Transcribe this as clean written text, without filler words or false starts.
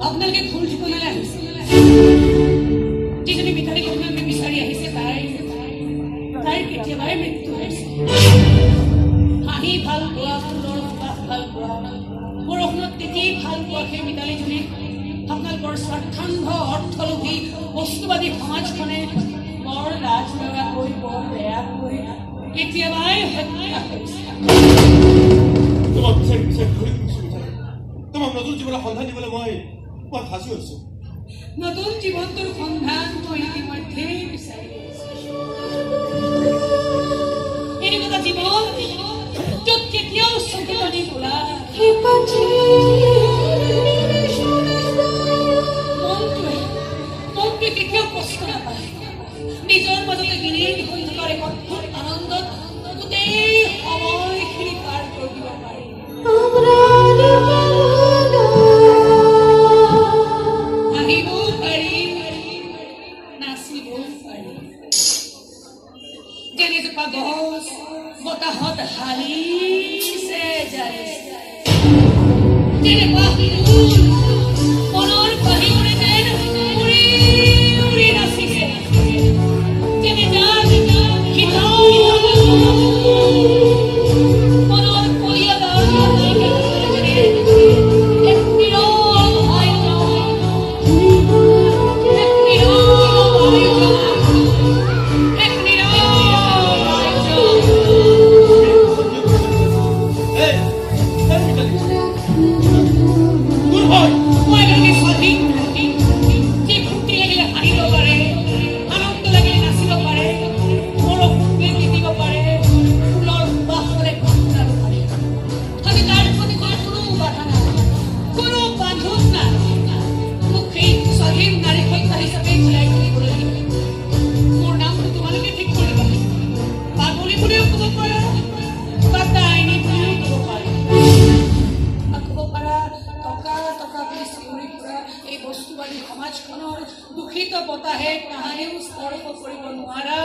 আপোনালোকে ভুল ঠিকনালৈ আহিছে। যিজনী ভিতাৰীক আপোনালোকে বিচাৰি আহিছে তাইৰ কেতিয়াবাই মৃত্যু হৈছে। হাঁহি ভাল পোৱা, ফুলৰ সুবাস ভাল পোৱা, বৰষুণত তিতি ভাল পোৱা সেই মিতালীজনীক আপোনালোকৰ স্বাৰ্থান্ধ অৰ্থলোভী বস্তুবাদী সমাজখনে বৰ লাজ লগাকৈ বৰ বেয়াকৈ কেতিয়াবাই হত্যা কৰিছে। তোমাক নতুন জীৱনৰ সন্ধান দিবলৈ মই সাজু হৈছো। নতুন জীৱনটোৰ সন্ধান মই ইতিমধ্যে বিচাৰি এনেকুৱা জীৱন য'ত কেতিয়াও চকু পানী বোলা মনটোৱে কেতিয়াও কষ্ট নাপায়। নিজৰ মাজতে বিলীন হৈ থকাৰ এক অদ্ভুত আনন্দত গোটেই সময়খিনি পাৰ কৰি দিব পাৰি। হাঁহিবও পাৰি, নাচিবও পাৰি। যেনেজোপা গছ বতাহত হালিছে যায়, যেনেকুৱা ফুল মনৰ বাহিৰে যেন উৰি উৰি নাচিছে, যেনে গান মনৰ পৰিয়ালৰ সমাজখনৰ দূষিত বতাহে কাহানিও স্পৰ্শ কৰিব নোৱাৰা